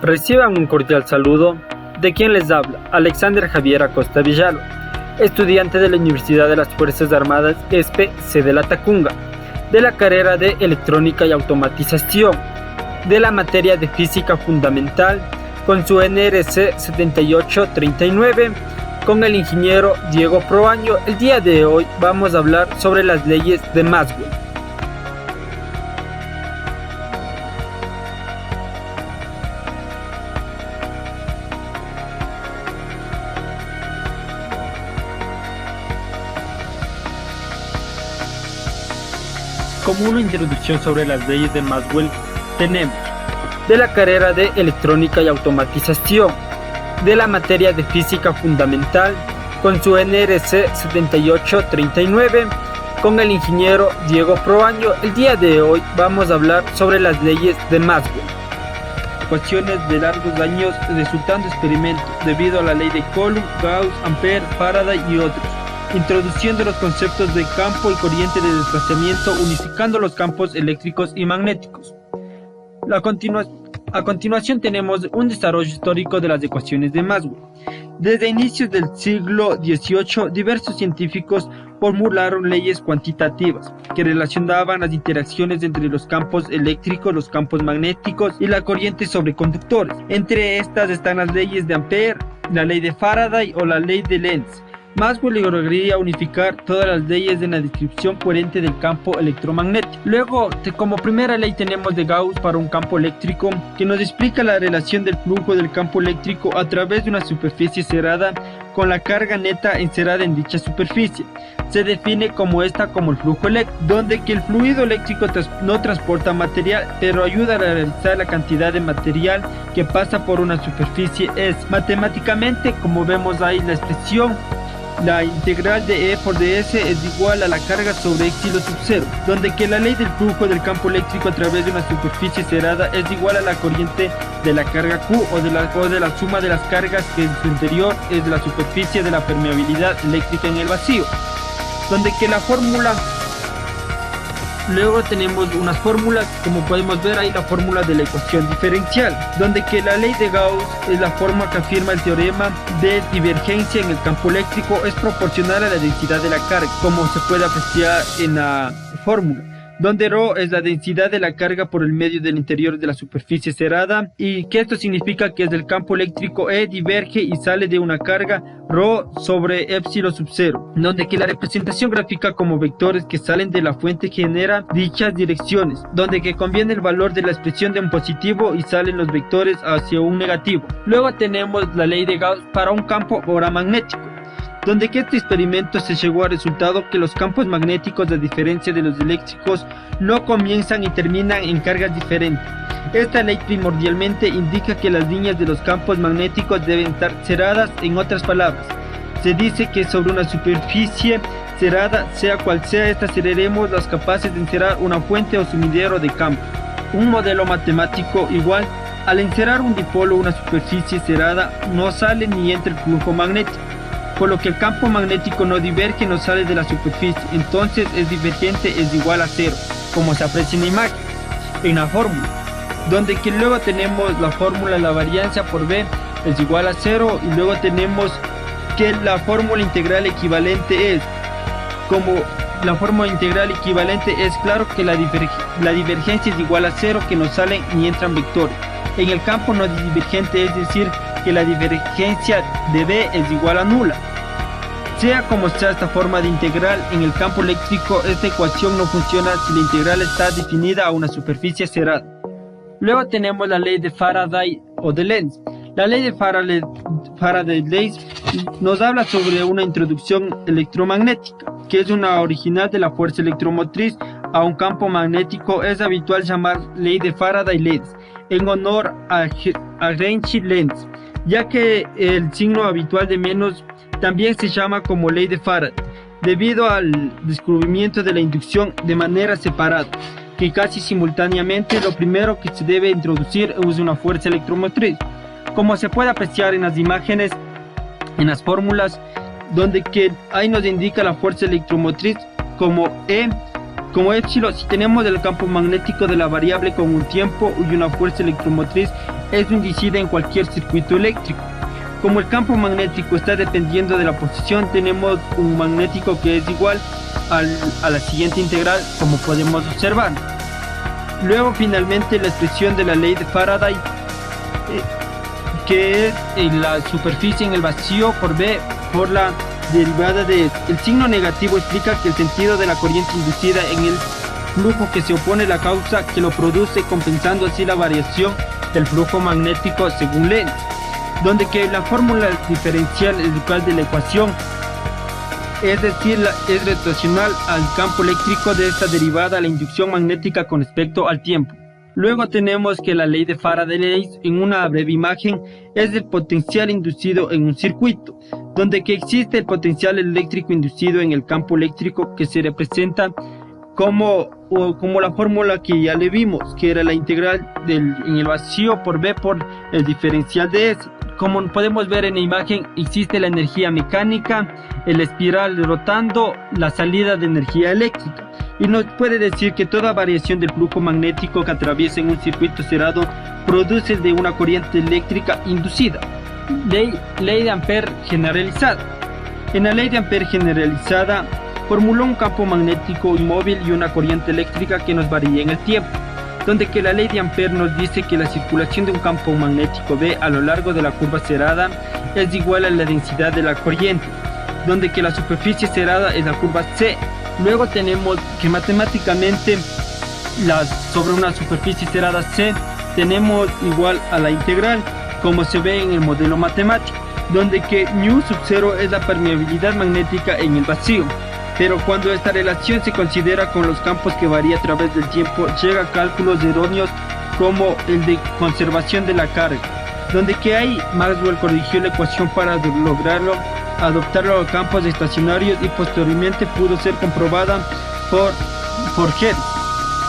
Reciban un cordial saludo de quien les habla, Alexander Javier Acosta Villalba, estudiante de la Universidad de las Fuerzas Armadas ESPE, sede La Tacunga, de la carrera de Electrónica y Automatización, de la materia de Física Fundamental, con su NRC 7839, con el ingeniero Diego Proaño. El día de hoy vamos a hablar sobre las leyes de Maxwell. Como una introducción sobre las leyes de Maxwell, tenemos de la carrera de Electrónica y Automatización, de la materia de Física Fundamental, con su NRC 7839, con el ingeniero Diego Proaño. El día de hoy vamos a hablar sobre las leyes de Maxwell. Ecuaciones de largos años resultando experimentos debido a la ley de Coulomb, Gauss, Ampère, Faraday y otros, introduciendo los conceptos de campo y corriente de desplazamiento, unificando los campos eléctricos y magnéticos. A continuación tenemos un desarrollo histórico de las ecuaciones de Maxwell. Desde inicios del siglo XVIII, diversos científicos formularon leyes cuantitativas que relacionaban las interacciones entre los campos eléctricos, los campos magnéticos y la corriente sobre conductores. Entre estas están las leyes de Ampère, la ley de Faraday o la ley de Lenz. Maxwell lograría unificar todas las leyes en la descripción coherente del campo electromagnético. Luego, como primera ley tenemos de Gauss para un campo eléctrico, que nos explica la relación del flujo del campo eléctrico a través de una superficie cerrada con la carga neta encerrada en dicha superficie. Se define como el flujo eléctrico, donde que el fluido eléctrico no transporta material, pero ayuda a realizar la cantidad de material que pasa por una superficie. Es matemáticamente, como vemos ahí la expresión, la integral de E por ds es igual a la carga sobre epsilon sub 0, donde que la ley del flujo del campo eléctrico a través de una superficie cerrada es igual a la corriente de la carga Q o de la suma de las cargas, que en su interior es la superficie de la permeabilidad eléctrica en el vacío, donde que la fórmula. Luego tenemos unas fórmulas, como podemos ver ahí, la fórmula de la ecuación diferencial, donde que la ley de Gauss es la forma que afirma el teorema de divergencia en el campo eléctrico, es proporcional a la densidad de la carga, como se puede apreciar en la fórmula, donde ρ es la densidad de la carga por el medio del interior de la superficie cerrada, y que esto significa que es del campo eléctrico E diverge y sale de una carga ρ sobre epsilon sub 0, donde que la representación gráfica como vectores que salen de la fuente genera dichas direcciones, donde que conviene el valor de la expresión de un positivo y salen los vectores hacia un negativo. Luego tenemos la ley de Gauss para un campo ahora magnético, donde que este experimento se llegó al resultado que los campos magnéticos, a diferencia de los eléctricos, no comienzan y terminan en cargas diferentes. Esta ley primordialmente indica que las líneas de los campos magnéticos deben estar cerradas. En otras palabras, se dice que sobre una superficie cerrada, sea cual sea esta, seremos las capaces de encerrar una fuente o sumidero de campo. Un modelo matemático igual, al encerrar un dipolo o una superficie cerrada, no sale ni entra el flujo magnético, por lo que el campo magnético no diverge, no sale de la superficie, entonces es divergente, es igual a cero, como se aprecia en la imagen, en la fórmula, donde que luego tenemos la fórmula, la variancia por B es igual a cero, y luego tenemos que la fórmula integral equivalente es, como la fórmula integral equivalente es claro que la divergencia es igual a cero, que no salen ni entran vectores. En el campo no divergente, es decir, que la divergencia de B es igual a nula. Sea como sea esta forma de integral, en el campo eléctrico esta ecuación no funciona si la integral está definida a una superficie cerrada. Luego tenemos la ley de Faraday o de Lenz. La ley de Faraday-Lenz nos habla sobre una introducción electromagnética, que es una original de la fuerza electromotriz a un campo magnético. Es habitual llamar ley de Faraday-Lenz en honor a Heinrich Lenz, ya que el signo habitual de menos también se llama como ley de Faraday, debido al descubrimiento de la inducción de manera separada, que casi simultáneamente lo primero que se debe introducir es una fuerza electromotriz, como se puede apreciar en las imágenes, en las fórmulas, donde que ahí nos indica la fuerza electromotriz como E, como epsilon. Si tenemos el campo magnético de la variable con un tiempo y una fuerza electromotriz Eso incide en cualquier circuito eléctrico. Como el campo magnético está dependiendo de la posición, tenemos un magnético que es igual a la siguiente integral, como podemos observar. Luego finalmente la expresión de la ley de Faraday, que es la superficie en el vacío por B por la derivada de el signo negativo, explica que el sentido de la corriente inducida en el flujo que se opone a la causa que lo produce, compensando así la variación del flujo magnético según Lenz, donde que la fórmula diferencial es igual de la ecuación, es decir, es rotacional al campo eléctrico de esta derivada a la inducción magnética con respecto al tiempo. Luego tenemos que la ley de Faraday, en una breve imagen, es el potencial inducido en un circuito, donde que existe el potencial eléctrico inducido en el campo eléctrico, que se representa como la fórmula que ya le vimos, que era la integral en el vacío por B por el diferencial de S. Como podemos ver en la imagen, existe la energía mecánica, el espiral rotando, la salida de energía eléctrica. Y nos puede decir que toda variación del flujo magnético que atraviesa en un circuito cerrado produce de una corriente eléctrica inducida. Ley de Ampère generalizada. En la ley de Ampère generalizada, formuló un campo magnético inmóvil y una corriente eléctrica que nos varía en el tiempo, donde que la ley de Ampère nos dice que la circulación de un campo magnético B a lo largo de la curva cerrada es igual a la densidad de la corriente, donde que la superficie cerrada es la curva C. Luego tenemos que matemáticamente sobre una superficie cerrada C tenemos igual a la integral, como se ve en el modelo matemático, donde que μ sub 0 es la permeabilidad magnética en el vacío. Pero cuando esta relación se considera con los campos que varía a través del tiempo, llega a cálculos erróneos como el de conservación de la carga, donde que ahí Maxwell corrigió la ecuación para lograrlo, adoptarlo a campos estacionarios, y posteriormente pudo ser comprobada por Hertz,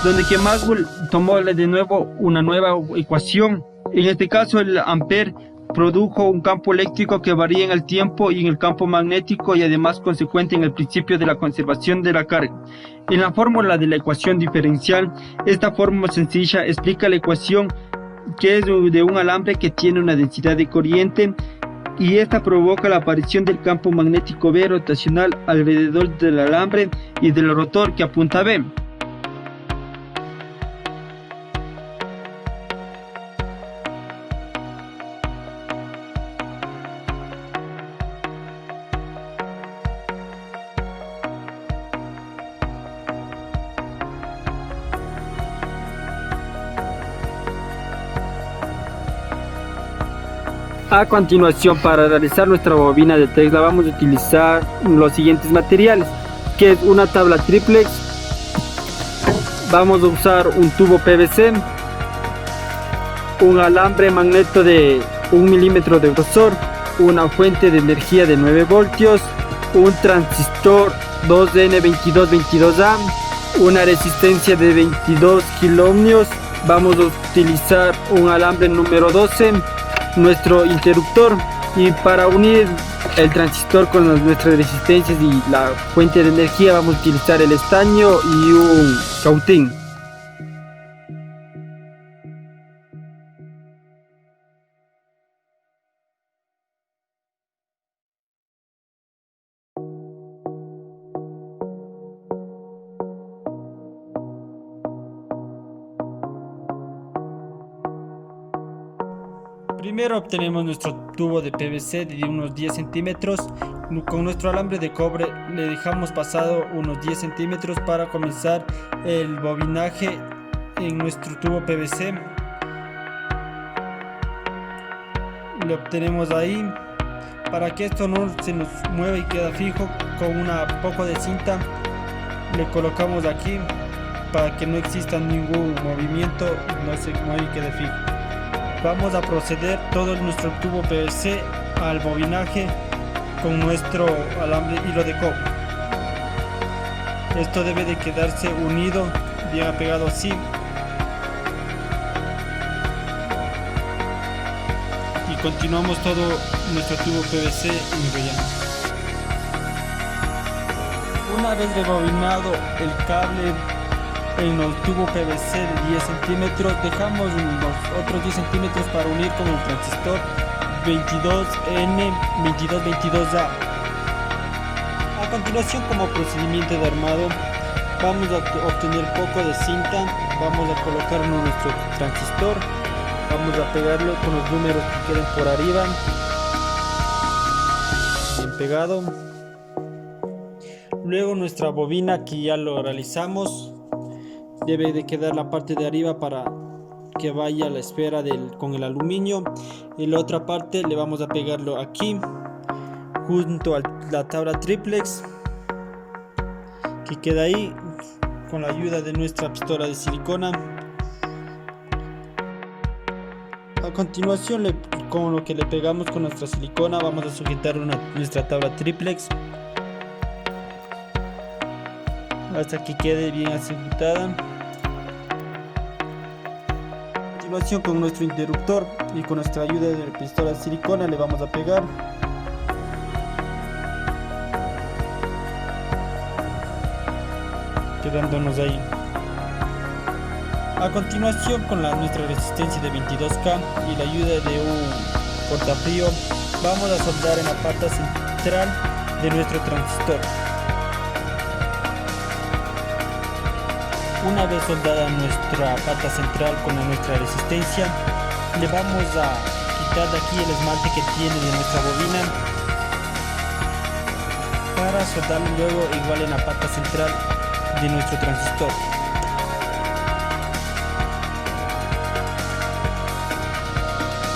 donde que Maxwell tomó de nuevo una nueva ecuación. En este caso el Ampère produjo un campo eléctrico que varía en el tiempo y en el campo magnético, y además consecuente en el principio de la conservación de la carga. En la fórmula de la ecuación diferencial, esta fórmula sencilla explica la ecuación, que es de un alambre que tiene una densidad de corriente, y esta provoca la aparición del campo magnético B rotacional alrededor del alambre y del rotor que apunta a B. A continuación, para realizar nuestra bobina de Tesla vamos a utilizar los siguientes materiales, que es una tabla triplex, vamos a usar un tubo PVC, un alambre magneto de 1 milímetro de grosor, una fuente de energía de 9 voltios, un transistor 2N2222A, una resistencia de 22 kiloohmios, vamos a utilizar un alambre número 12, nuestro interruptor, y para unir el transistor con nuestras resistencias y la fuente de energía vamos a utilizar el estaño y un cautín. Primero obtenemos nuestro tubo de PVC de unos 10 centímetros. Con nuestro alambre de cobre le dejamos pasado unos 10 centímetros para comenzar el bobinaje en nuestro tubo PVC. Le obtenemos ahí. Para que esto no se nos mueva y queda fijo, con un poco de cinta le colocamos aquí para que no exista ningún movimiento, no se mueva y quede fijo. Vamos a proceder todo nuestro tubo PVC al bobinaje con nuestro alambre hilo de cobre. Esto debe de quedarse unido, bien apegado así. Y continuamos todo nuestro tubo PVC enrollando. Una vez rebobinado el cable en el tubo PVC de 10 centímetros. Dejamos unos otros 10 centímetros para unir con el transistor 22N2222A. A continuación, como procedimiento de armado, vamos a obtener poco de cinta, vamos a colocarlo en nuestro transistor, vamos a pegarlo con los números que queden por arriba, bien pegado. Luego nuestra bobina, que ya lo realizamos, debe de quedar la parte de arriba para que vaya a la esfera con el aluminio, y la otra parte le vamos a pegarlo aquí junto a la tabla triplex que queda ahí con la ayuda de nuestra pistola de silicona. A continuación, con lo que le pegamos con nuestra silicona, vamos a sujetar nuestra tabla triplex hasta que quede bien asentada. A continuación, con nuestro interruptor y con nuestra ayuda de la pistola de silicona, le vamos a pegar. Quedándonos ahí. A continuación, con nuestra resistencia de 22K y la ayuda de un cortafrío, vamos a soldar en la pata central de nuestro transistor. Una vez soldada nuestra pata central con nuestra resistencia, le vamos a quitar de aquí el esmalte que tiene de nuestra bobina para soldarlo luego igual en la pata central de nuestro transistor.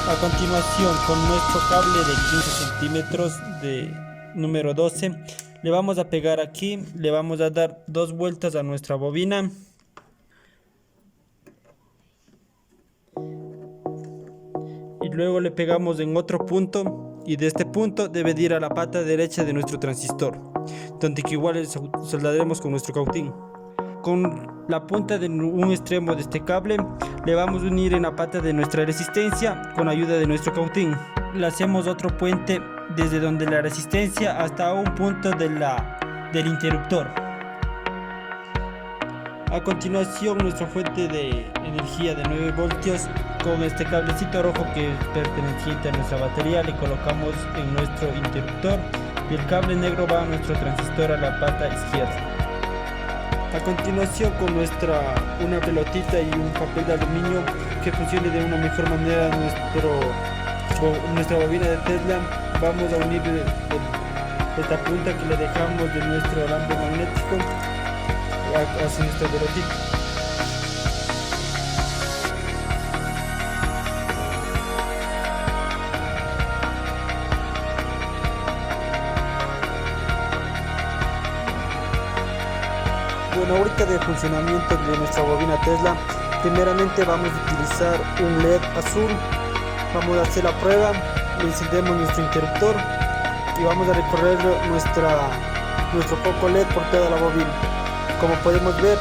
A continuación, con nuestro cable de 15 centímetros de número 12, le vamos a pegar aquí, le vamos a dar 2 vueltas a nuestra bobina. Y luego le pegamos en otro punto, y de este punto debe de ir a la pata derecha de nuestro transistor, donde que igual soldaremos con nuestro cautín. Con la punta de un extremo de este cable le vamos a unir en la pata de nuestra resistencia con ayuda de nuestro cautín. Le hacemos otro puente desde donde la resistencia hasta un punto del interruptor. A continuación, nuestra fuente de energía de 9 voltios con este cablecito rojo que es perteneciente a nuestra batería le colocamos en nuestro interruptor, y el cable negro va a nuestro transistor a la pata izquierda. A continuación, con una pelotita y un papel de aluminio que funcione de una mejor manera nuestra bobina de Tesla, vamos a unir esta punta que le dejamos de nuestro alambre magnético hacia nuestra pelotita. Bueno, ahorita de funcionamiento de nuestra bobina Tesla, primeramente vamos a utilizar un LED azul. Vamos a hacer la prueba, le encendemos nuestro interruptor y vamos a recorrer nuestro foco LED por toda la bobina. Como podemos ver,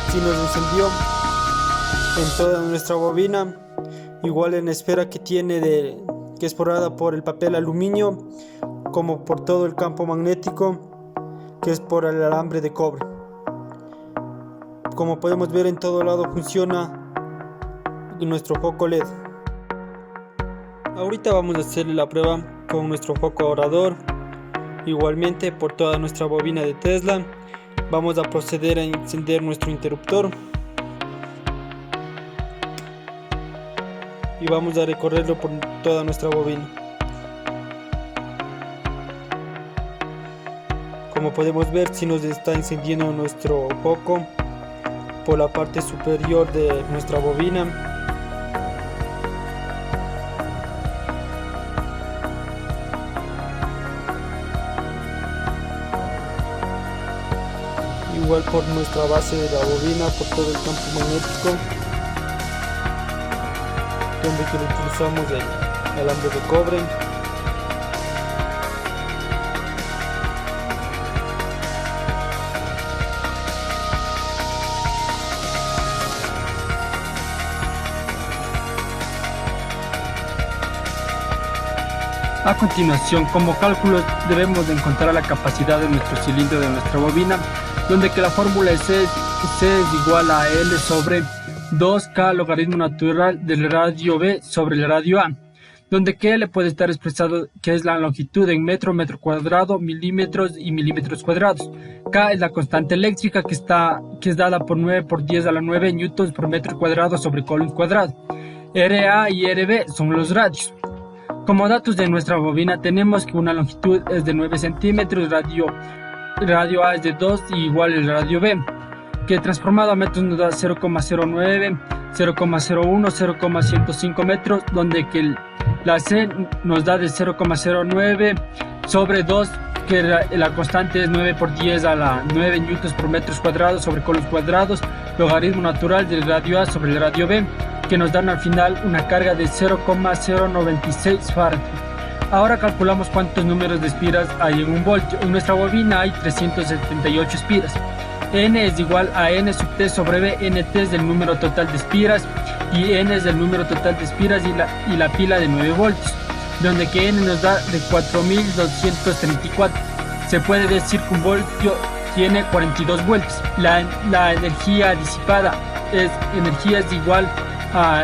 si nos encendió en toda nuestra bobina, igual en la esfera que tiene que es forrada por el papel aluminio, como por todo el campo magnético que es por el alambre de cobre. Como podemos ver, en todo lado funciona nuestro foco LED. Ahorita vamos a hacerle la prueba con nuestro foco ahorrador, igualmente por toda nuestra bobina de Tesla. Vamos a proceder a encender nuestro interruptor y vamos a recorrerlo por toda nuestra bobina. Como podemos ver, si nos está encendiendo nuestro foco por la parte superior de nuestra bobina. Igual por nuestra base de la bobina, por todo el campo magnético, donde que utilizamos el alambre de cobre. A continuación, como cálculos debemos de encontrar la capacidad de nuestro cilindro de nuestra bobina, donde que la fórmula es C es igual a L sobre 2K logaritmo natural del radio B sobre el radio A, donde que L puede estar expresado que es la longitud en metro cuadrado, milímetros y milímetros cuadrados. K es la constante eléctrica que es dada por 9 por 10 a la 9 newtons por metro cuadrado sobre coulomb cuadrado. RA y RB son los radios. Como datos de nuestra bobina tenemos que una longitud es de 9 centímetros, radio A es de 2 y igual el radio B, que transformado a metros nos da 0,09, 0,01, 0,105 metros, donde que la C nos da de 0,09 sobre 2, que la constante es 9 por 10 a la 9 newtons por metros cuadrados sobre coulomb cuadrados, logaritmo natural del radio A sobre el radio B, que nos dan al final una carga de 0,096 farad. Ahora calculamos cuántos números de espiras hay en un voltio. En nuestra bobina hay 378 espiras. N es igual a N sub T sobre B. NT es el número total de espiras y N es el número total de espiras y la pila de 9 voltios, donde que N nos da de 4234. Se puede decir que un voltio tiene 42 vueltas. La energía disipada es igual a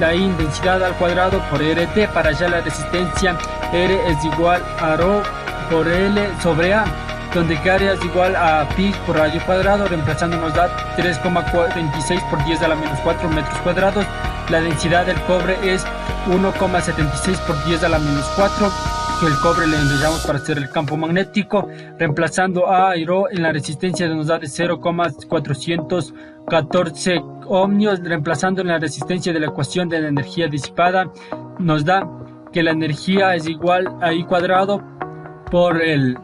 la intensidad al cuadrado por RT. Para allá la resistencia R es igual a ρ por L sobre A, donde que área es igual a pi por radio cuadrado, reemplazando nos da 3,46 por 10 a la menos 4 metros cuadrados. La densidad del cobre es 1,76 por 10 a la menos 4, que el cobre le enrollamos para hacer el campo magnético, reemplazando A y ρ en la resistencia nos da de 0,414 ohmios, reemplazando en la resistencia de la ecuación de la energía disipada nos da que la energía es igual a I cuadrado por el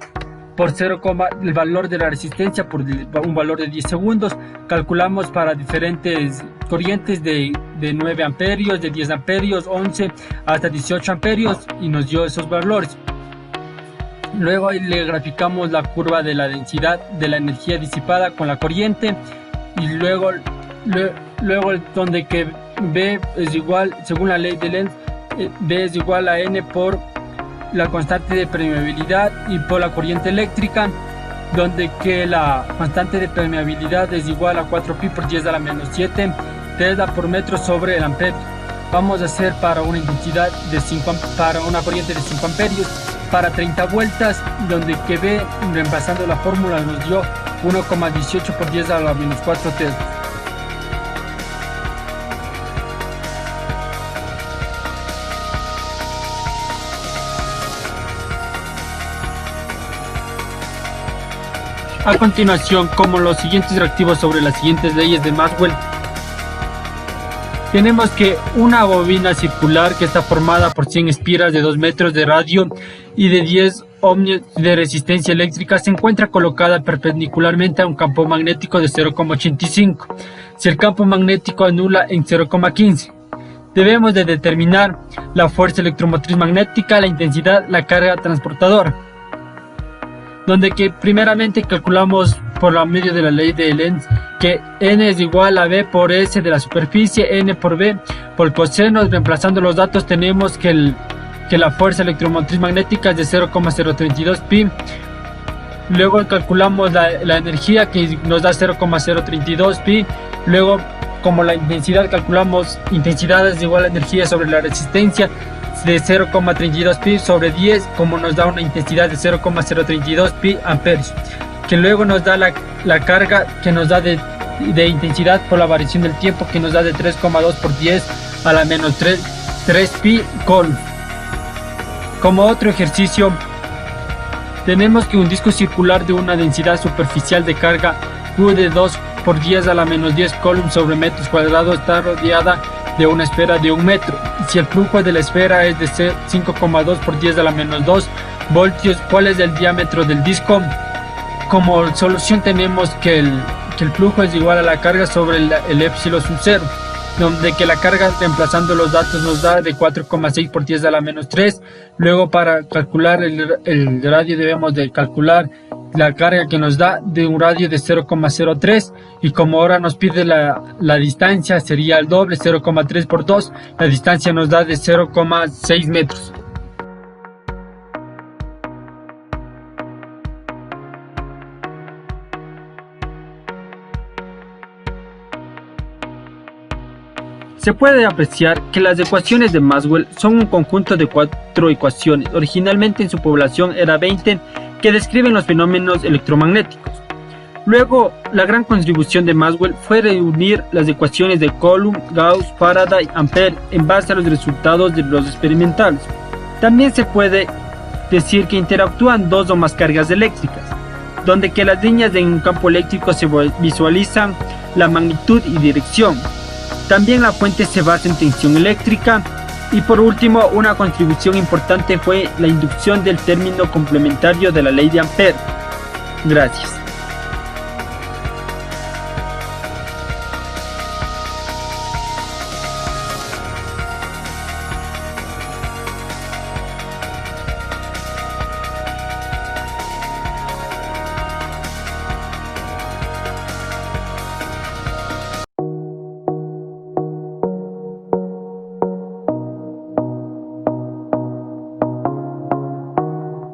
valor de la resistencia por un valor de 10 segundos. Calculamos para diferentes corrientes de 9 amperios, de 10 amperios, 11 hasta 18 amperios y nos dio esos valores. Luego le graficamos la curva de la densidad de la energía disipada con la corriente y luego donde que B es igual, según la ley de Lenz, B es igual a N por la constante de permeabilidad y por la corriente eléctrica, donde que la constante de permeabilidad es igual a 4 pi por 10 a la menos 7 tesla por metro sobre el amperio. Vamos a hacer para una intensidad de 5 para una corriente de 5 amperios para 30 vueltas, donde que B, reemplazando la fórmula, nos dio 1,18 por 10 a la menos 4 tesla. A continuación, como los siguientes reactivos sobre las siguientes leyes de Maxwell, tenemos que una bobina circular que está formada por 100 espiras de 2 metros de radio y de 10 ohmios de resistencia eléctrica se encuentra colocada perpendicularmente a un campo magnético de 0,85. Si el campo magnético anula en 0,15. Debemos de determinar la fuerza electromotriz magnética, la intensidad, la carga transportadora, donde que primeramente calculamos por la medio de la ley de Lenz que N es igual a B por S de la superficie, N por B por coseno. Reemplazando los datos tenemos que la fuerza electromotriz magnética es de 0,032 pi. Luego calculamos la energía que nos da 0,032 pi. Luego, como la intensidad, calculamos intensidad es igual a energía sobre la resistencia de 0,32 pi sobre 10, como nos da una intensidad de 0,032 pi amperios, que luego nos da la carga que nos da de intensidad por la variación del tiempo, que nos da de 3,2 por 10 a la menos 3 pi coulomb. Como otro ejercicio, tenemos que un disco circular de una densidad superficial de carga Q de 2 por 10 a la menos 10 coulomb sobre metros cuadrados está rodeada de una esfera de 1 metro. Si el flujo de la esfera es de 5,2 por 10 a la menos 2 voltios, ¿cuál es el diámetro del disco? Como solución tenemos que el flujo es igual a la carga sobre el epsilon sub 0, donde que la carga, reemplazando los datos, nos da de 4,6 por 10 a la menos 3. Luego, para calcular el radio debemos de calcular la carga que nos da de un radio de 0,03, y como ahora nos pide la distancia, sería el doble, 0,3 por 2, la distancia nos da de 0,6 metros. Se puede apreciar que las ecuaciones de Maxwell son un conjunto de 4 ecuaciones, originalmente en su población era 20, que describen los fenómenos electromagnéticos. Luego, la gran contribución de Maxwell fue reunir las ecuaciones de Coulomb, Gauss, Faraday, Ampère en base a los resultados de los experimentales. También se puede decir que interactúan 2 o más cargas eléctricas, donde que las líneas de un campo eléctrico se visualizan la magnitud y dirección. También la fuente se basa en tensión eléctrica. Y por último, una contribución importante fue la inducción del término complementario de la ley de Ampère. Gracias.